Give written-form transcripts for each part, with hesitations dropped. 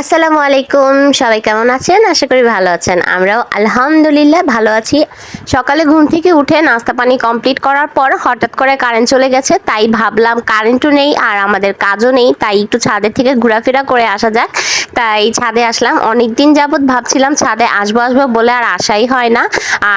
আসসালামু আলাইকুম, সবাই কেমন আছেন? আশা করি ভালো আছেন। আমরাও আলহামদুলিল্লাহ ভালো আছি। সকালে ঘুম থেকে উঠে নাস্তা পানি কমপ্লিট করার পর হঠাৎ করে কারেন্ট চলে গেছে, তাই ভাবলাম কারেন্টও নেই আর আমাদের কাজও নেই, তাই একটু ছাদের থেকে ঘোরাফেরা করে আসা যাক। তাই ছাদে আসলাম। অনেকদিন যাবত ভাবছিলাম ছাদে আসবো আসবো বলে আর আসাই হয় না।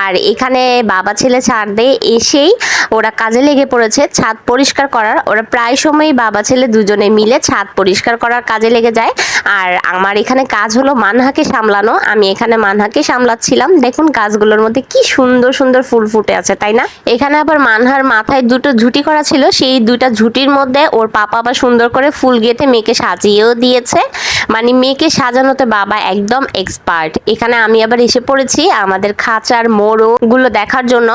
আর এখানে বাবা ছেলে ছাদে এসেই ওরা কাজে লেগে পড়েছে ছাদ পরিষ্কার করার। ওরা প্রায় সময়ই বাবা ছেলে দুজনে মিলে ছাদ পরিষ্কার করার কাজে লেগে যায়। আর আমার এখানে কাজ হলো মানহাকে সামলানো। আমি এখানে মানহাকে সামলাচ্ছিলাম। দেখুন গাছগুলোর মধ্যে কি সুন্দর সুন্দর ফুল ফুটে আছে, তাই না? এখানে আবার মানহার মাথায় দুটো ঝুঁটি করা ছিল, সেই দুইটা ঝুঁটির মধ্যে ওর পাপা আবার সুন্দর করে ফুল গেঁথে মেয়েকে সাজিয়েও দিয়েছে। মানে মেয়েকে সাজানোতে বাবা একদম এক্সপার্ট। এখানে আমি আবার এসে পড়েছি আমাদের খাঁচার মোরগ গুলো দেখার জন্য।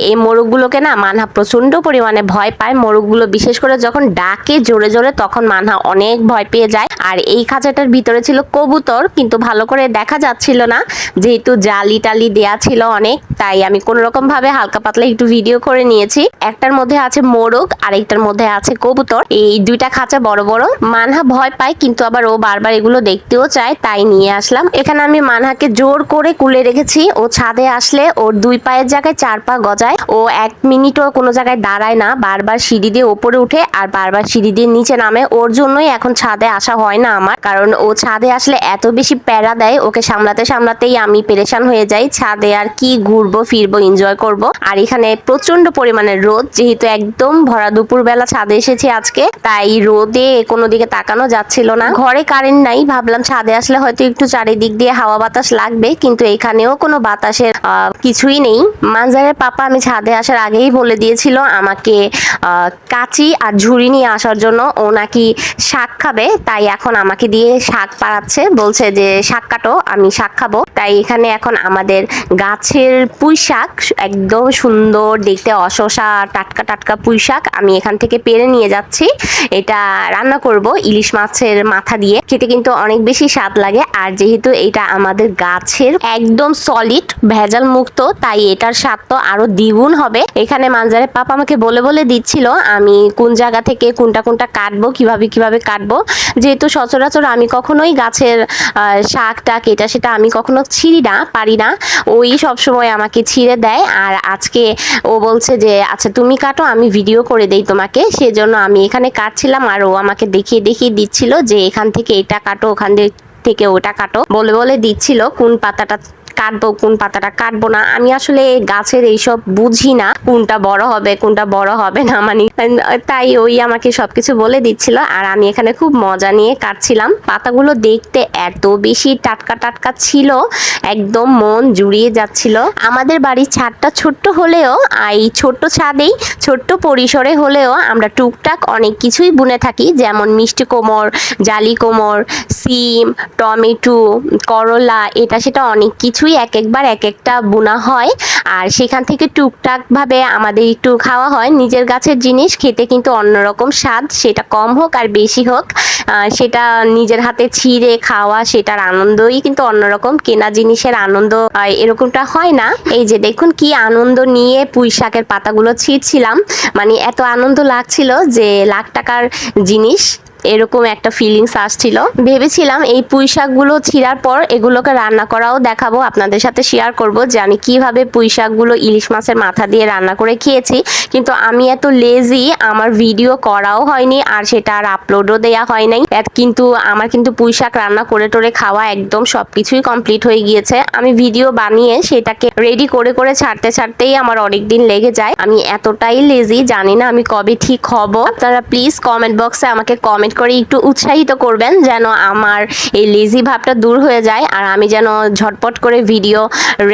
এই মোরগ গুলোকে না মানহা প্রচন্ড পরিমাণে ভয় পায়। মোরগ গুলো বিশেষ করে যখন ডাকে জোরে জোরে তখন মানহা অনেক ভয় পেয়ে যায়। আর এই খাঁচাটার ভিতরে ছিল কবুতর, কিন্তু ভালো করে দেখা যাচ্ছিল না যেহেতু জালি টালি দেয়া ছিল অনেক, তাই আমি কোন রকম ভাবে হালকা পাতলা একটু ভিডিও করে নিয়েছি। একটার মধ্যে আছে মোরগ আর একটার মধ্যে আছে কবুতর। এই দুইটা খাঁচা বড় বড়। মানহা ভয় পায় কিন্তু আবার ও বারবার এগুলো দেখতেও চায়, তাই নিয়ে আসলাম। এখানে আমি মানহাকে জোর করে কুলে রেখেছি। ও ছাদে আসলে ওর দুই পায়ের জায়গায় চার পা গজায়। ও এক মিনিটও কোনো জায়গায় দাঁড়ায় না, বারবার সিঁড়ি দিয়ে ওপরে উঠে আর বারবার সিঁড়ি দিয়ে নিচে নামে। ওর জন্যই এখন ছাদে আসা হয় না আমার, কারণ ও ছাদে আসলে এত বেশি প্যারা দেয়, ওকে সামলাতে সামলাতেই আমি পেরেশান হয়ে যাই। ছাদে আর কি ঘুরবো ফিরবো এনজয় করব। আর এখানে প্রচন্ড পরিমাণে রোদ, যেহেতু একদম ভরা দুপুর বেলা ছাদে এসেছি আজকে, তাই রোদে কোনো দিকে তাকানো যাচ্ছিল না। ঘরে কারেন্ট নাই, ভাবলাম ছাদে আসলে হয়তো একটু চারিদিক দিয়ে হাওয়া বাতাস লাগবে, কিন্তু এখানেও কোনো বাতাসের কিছুই নেই। মানজারের পাপা আমি ছাদে আসার আগেই বলে দিয়েছিল আমাকে কাঁচি আর ঝুড়ি নিয়ে আসার জন্য। ও নাকি শাক খাবে, তাই এখন আমাকে দিয়ে শাক পাড়াচ্ছে, বলছে যে শাক কাটো, আমি শাক খাবো। তাই এখানে এখন আমাদের গাছের পুঁই শাক, একদম সুন্দর দেখতে অশসা টাটকা টাটকা পুঁই শাক আমি এখান থেকে পেরে নিয়ে যাচ্ছি। এটা রান্না করব ইলিশ মাছের মাথা দিয়ে। খেতে কিন্তু অনেক বেশি স্বাদ লাগে। আর যেহেতু এটা আমাদের গাছের একদম সলিড ভেজাল মুক্ত, তাই এটার স্বাদ তো আরো দ্বিগুণ হবে। এখানে মানজারের পাপা আমাকে বলে বলে দিচ্ছিল আমি কোন জায়গা থেকে কোনটা কোনটা কাটবো, কিভাবে কিভাবে কাটবো। যেহেতু সচরাচর আমি কখনোই গাছের শাক টাক এটা সেটা আমি কখনো ছিঁড়ি না, পারি না। ওই সব সময় আমাকে ছিঁড়ে দেয়। আর আজকে ও বলছে যে আচ্ছা তুমি কাটো, আমি ভিডিও করে দেই তোমাকে। সেজন্য আমি এখানে কাটছিলাম আর ও আমাকে দেখিয়ে দেখিয়ে দিচ্ছিল যে এখান থেকে এটা কাটো, ওখান থেকে ওটা কাটো, বলে বলে দিচ্ছিল কোন পাতাটা কাটবো কোন পাতাটা কাটবো না। আমি আসলে গাছের এইসব বুঝি না, কোনটা বড় হবে কোনটা বড় হবে না, মানে তাই ওই আমাকে সবকিছু বলে দিচ্ছিল। আর আমি এখানে খুব মজা নিয়ে কাটছিলাম। পাতাগুলো দেখতে এত বেশি টাটকা টাটকা ছিল, একদম মন জুড়িয়ে যাচ্ছিল। আমাদের বাড়ির ছাদটা ছোট্ট হলেও, এই ছোট্ট ছাদেই ছোট্ট পরিসরে হলেও আমরা টুকটাক অনেক কিছুই বুনে থাকি, যেমন মিষ্টি কোমর, জালি কোমর, সিম, টমেটো, করলা, এটা সেটা অনেক কিছুই এক একবার এক একটা বোনা হয়। আর সেখান থেকে টুকটাক ভাবে আমাদের একটু খাওয়া হয়। নিজের গাছের জিনিস খেতে কিন্তু অন্যরকম স্বাদ, সেটা কম হোক আর বেশি হোক, সেটা নিজের হাতে ছিঁড়ে খাওয়া সেটার আনন্দই কিন্তু অন্যরকম। কেনা জিনিসের আনন্দ এরকমটা হয় না। এই যে দেখুন কি আনন্দ নিয়ে পুঁই শাকের পাতাগুলো ছিঁড়ছিলাম, মানে এত আনন্দ লাগছিল যে লাখ টাকার জিনিস এরকম একটা ফিলিংস আসছিল। ভেবেছিলাম এই পুঁই শাকগুলো ছিঁড়ার পর এগুলোকে রান্না করাও দেখাবো, আপনাদের সাথে শেয়ার করব যে আমি কিভাবে পুঁই শাকগুলো ইলিশ মাছের মাথা দিয়ে রান্না করে খেয়েছি। কিন্তু আমি এত লেজি, আমার ভিডিও করাও হয়নি আর সেটা আর আপলোডও দেওয়া হয় নাই। কিন্তু আমার কিন্তু পুঁই শাক রান্না করে টোরে খাওয়া একদম সবকিছুই কমপ্লিট হয়ে গিয়েছে। আমি ভিডিও বানিয়ে সেটাকে রেডি করে করে ছাড়তে ছাড়তেই আমার অনেক দিন লেগে যায়। আমি এতটাই লেজি, জানি না আমি কবে ঠিক হব। আপনারা প্লিজ কমেন্ট বক্সে আমাকে কমেন্ট করে একটু উৎসাহিত করবেন যেন আমার এই লেজি ভাবটা দূর হয়ে যায়, আর আমি যেন ঝটপট করে ভিডিও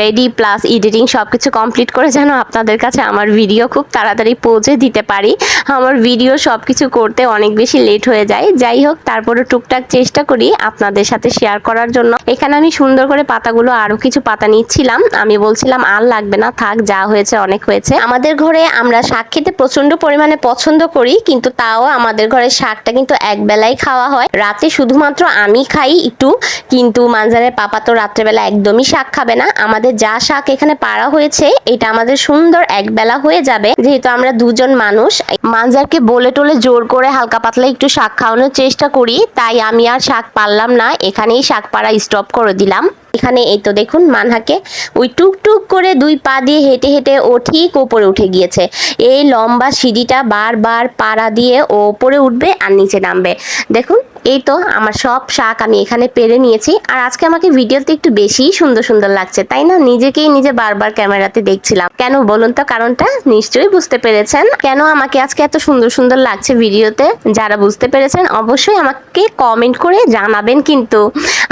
রেডি প্লাস এডিটিং সবকিছু কমপ্লিট করে যেন আপনাদের কাছে আমার ভিডিও খুব তাড়াতাড়ি পৌঁছে দিতে পারি। আমার ভিডিও সবকিছু করতে অনেক বেশি লেট হয়ে যায়। যাই হোক, তারপরে টুকটাক চেষ্টা করি আপনাদের সাথে শেয়ার করার জন্য। এখানে আমি সুন্দর করে পাতাগুলো আরো কিছু পাতা নিচ্ছিলাম। আমি বলছিলাম আর লাগবে না, থাক, যা হয়েছে অনেক হয়েছে। আমাদের ঘরে আমরা শাক খেতে প্রচন্ড পরিমাণে পছন্দ করি, কিন্তু তাও আমাদের ঘরে শাকটা কিন্তু একবেলাই খাওয়া হয়, রাতে শুধুমাত্র আমি খাই একটু, কিন্তু মানজারের পাপা তো রাত্রেবেলা একদমই শাক খাবে না। আমাদের যা শাক এখানে পাড়া হয়েছে এটা আমাদের সুন্দর একবেলা হয়ে যাবে, যেহেতু আমরা দুজন মানুষ। মানজারকে বলে টোলে জোর করে হালকা পাতলা একটু শাক খাওয়ানোর চেষ্টা করি, তাই আমি আর শাক পারলাম না, এখানেই শাক পাড়া স্টপ করে দিলাম। এখানে এই তো দেখুন মানহাকে ওই টুকটুক করে 2 পা দিয়ে হেঁটে হেঁটে ও ঠিক ওপরে উঠে গিয়েছে। এই লম্বা সিঁড়িটা বারবার পাড়া দিয়ে ও ওপরে উঠবে আর নিচে নামবে। দেখুন এই তো আমার সব শাক আমি এখানে পেরে নিয়েছি। আর আজকে আমাকে ভিডিওতে একটু বেশি সুন্দর সুন্দর লাগছে, তাই না? নিজেকেই নিজে বারবার ক্যামেরাতে দেখছিলাম। কেন বলুন তো কারণটা? নিশ্চয়ই বুঝতে পেরেছেন কেন আমাকে আজকে এত সুন্দর সুন্দর লাগছে ভিডিওতে। যারা বুঝতে পেরেছেন অবশ্যই আমাকে কমেন্ট করে জানাবেন কিন্তু।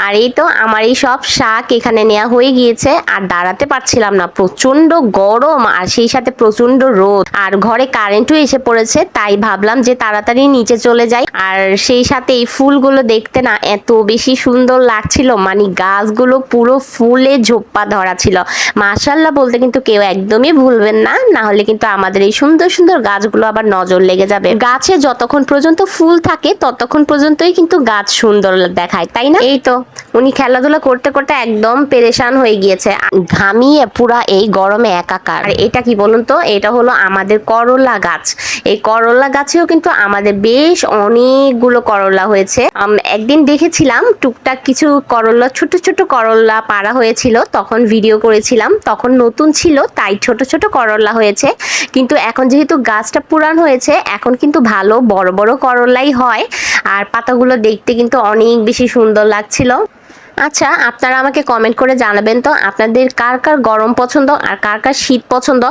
আর এই তো আমার এই সব শাক এখানে নেওয়া হয়ে গিয়েছে, আর দাঁড়াতে পারছিলাম না, প্রচন্ড গরম আর সেই সাথে প্রচন্ড রোদ, আর ঘরে কারেন্টও এসে পড়েছে। তাই ভাবলাম যে তাড়াতাড়ি নিচে চলে যাই। আর সেই সাথে এই ফুলগুলো দেখতে না এত বেশি সুন্দর লাগছিল, মানে গাছগুলো পুরো ফুলে ঝোপ্পা ধরা ছিল। মাশাআল্লাহ বলতে কিন্তু কেউ একদমই ভুলবেন না, না হলে কিন্তু আমাদের এই সুন্দর সুন্দর গাছগুলো আবার নজর লেগে যাবে। গাছে যতক্ষণ পর্যন্ত ফুল থাকে ততক্ষণ পর্যন্তই কিন্তু গাছ সুন্দর দেখায়, তাই না? এই তো উনি খেলাধুলা করতে করতে একদম পেরেশান হয়ে গিয়েছে, ঘামিয়ে পুরা এই গরমে একাকার। আর এটা কি বলুন তো, এটা হলো আমাদের করলা গাছ। এই করলা গাছেও কিন্তু আমাদের বেশ অনেকগুলো করলা হয়েছে। একদিন দেখেছিলাম টুকটাক কিছু করলা, ছোট ছোট করলা পাড়া হয়েছিল, তখন ভিডিও করেছিলাম। তখন নতুন ছিল তাই ছোট ছোট করলা হয়েছে, কিন্তু এখন যেহেতু গাছটা পুরান হয়েছে এখন কিন্তু ভালো বড় বড় করলাই হয়। আর পাতাগুলো দেখতে কিন্তু অনেক বেশি সুন্দর লাগছিল। আচ্ছা আপনারা আমাকে কমেন্ট করে জানাবেন তো আপনাদের কার কার গরম পছন্দ আর কার কার শীত পছন্দ।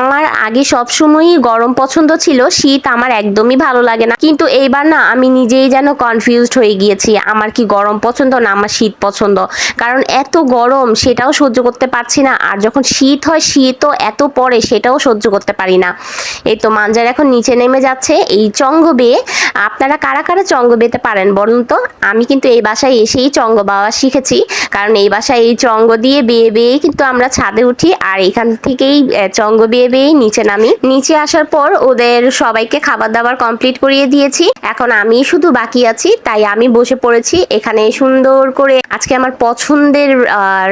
আমার আগে সবসময়ই গরম পছন্দ ছিল, শীত আমার একদমই ভালো লাগে না। কিন্তু এইবার না আমি নিজেই যেন কনফিউজড হয়ে গিয়েছি, আমার কি গরম পছন্দ না আমার শীত পছন্দ। কারণ এত গরম সেটাও সহ্য করতে পারছি না, আর যখন শীত হয় শীতও এত পড়ে সেটাও সহ্য করতে পারি না। এই তো মানজার এখন নিচে নেমে যাচ্ছে এই চঙ্গ বেয়ে। আপনারা কারা কারা চঙ্গ বেতে পারেন বলুন তো? আমি কিন্তু এই বাসায় এসেই চঙ্গ বাওয়া শিখেছি, কারণ এই বাসায় এই চঙ্গ দিয়ে বেয়ে বেয়ে কিন্তু আমরা ছাদে উঠি, আর এখান থেকেই চঙ্গ বেয়ে বেয়ে নিচে নামি। নিচে আসার পর ওদের সবাইকে খাবার দাবার কমপ্লিট করিয়ে দিয়েছি, এখন আমি শুধু বাকি আছি, তাই আমি বসে পড়েছি এখানে সুন্দর করে। আজকে আমার পছন্দের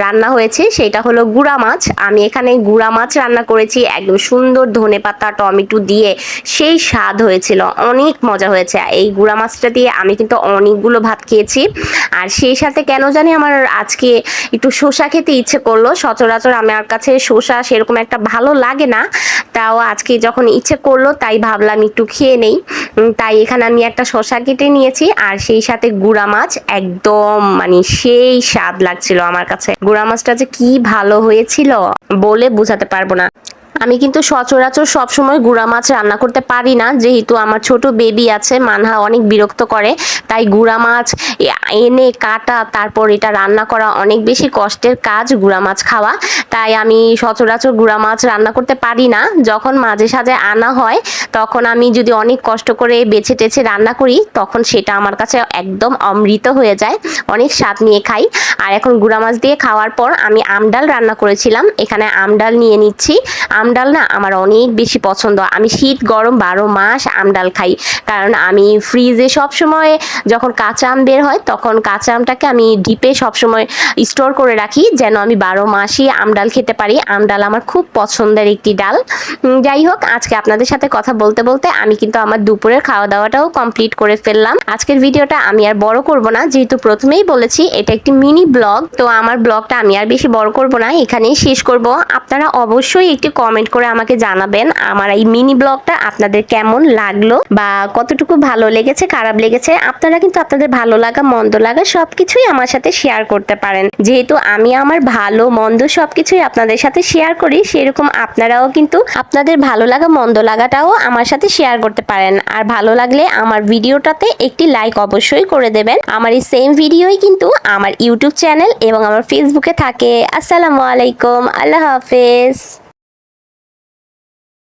রান্না হয়েছে, সেটা হলো গুড়া মাছ। আমি এখানে গুড়া মাছ রান্না করেছি একদম সুন্দর ধনেপাতা টমেটো দিয়ে, সেই স্বাদ হয়েছিল, অনেক মজা হয়েছে। এই গুড়া মাছটা দিয়ে আমি কিন্তু অনেকগুলো ভাত খেয়েছি। আর সেই সাথে কেন জানি আমার আজকে একটু শসা খেতে ইচ্ছে করলো। সচরাচর আমার কাছে শসা সেরকম একটা ভালো লাগে না, তাও আজকে যখন ইচ্ছে করলো তাই ভাবলাম একটু খেয়ে নেই। তাই এখানে আমি একটা শসা কেটে নিয়েছি, আর সেই সাথে গুড়া মাছ একদম মানে সেই স্বাদ লাগছিল আমার কাছে। গুড়া মাছটা যে কি ভালো হয়েছিল বলে বোঝাতে পারবো না। আমি কিন্তু সচরাচর সবসময় গুড়া মাছ রান্না করতে পারি না, যেহেতু আমার ছোট বেবি আছে, মানহা অনেক বিরক্ত করে। তাই গুড়া মাছ এনে কাটা তারপর এটা রান্না করা অনেক বেশি কষ্টের কাজ, গুড়া মাছ খাওয়া। তাই আমি সচরাচর গুড়া মাছ রান্না করতে পারি না। যখন মাঝে সাঝে আনা হয় তখন আমি যদি অনেক কষ্ট করে বেছে টেছে রান্না করি তখন সেটা আমার কাছে একদম অমৃত হয়ে যায়, অনেক স্বাদ নিয়ে খাই। আর এখন গুড়া মাছ দিয়ে খাওয়ার পর আমি আমডাল রান্না করেছিলাম, এখানে আমডাল নিয়ে নিচ্ছি। আমডাল না আমার অনেক বেশি পছন্দ, আমি শীত গরম 12 মাস আমডাল খাই। কারণ আমি ফ্রিজে সবসময় যখন কাঁচা আম বের হয় তখন কাঁচা আমটাকে আমি ডিপে সবসময় স্টোর করে রাখি, যেন আমি 12 মাসই আমডাল খেতে পারি। আমডাল আমার খুব পছন্দের একটি ডাল। যাই হোক, আজকে আপনাদের সাথে কথা বলতে বলতে আমি কিন্তু আমার দুপুরের খাওয়া দাওয়াটাও কমপ্লিট করে ফেললাম। আজকের ভিডিওটা আমি আর বড় করব না, যেহেতু প্রথমেই বলেছি এটা একটি মিনি ব্লগ, তো আমার ব্লগটা আমি আর বেশি বড় করব না, এখানেই শেষ করব। আপনারা অবশ্যই একটি কমেন্ট করে আমাকে জানাবেন আমার এই মিনি ব্লগটা আপনাদের কেমন লাগলো বা কতটুকু ভালো লেগেছে খারাপ লেগেছে। আপনারা কিন্তু আপনাদের ভালো লাগা মন্দ লাগা সবকিছুই আমার সাথে শেয়ার করতে পারেন, যেহেতু আমি আমার ভালো মন্দ সবকিছুই আপনাদের সাথে শেয়ার করি, সেরকম আপনারাও কিন্তু আপনাদের ভালো লাগা মন্দ লাগাটাও আমার সাথে শেয়ার করতে পারেন। আর ভালো লাগলে আমার ভিডিওটাতে একটি লাইক অবশ্যই করে দেবেন। আমার এই সেম ভিডিওই কিন্তু আমার ইউটিউব চ্যানেল এবং আমার ফেসবুকে থাকে। আসসালামু আলাইকুম, আল্লাহ হাফেজ।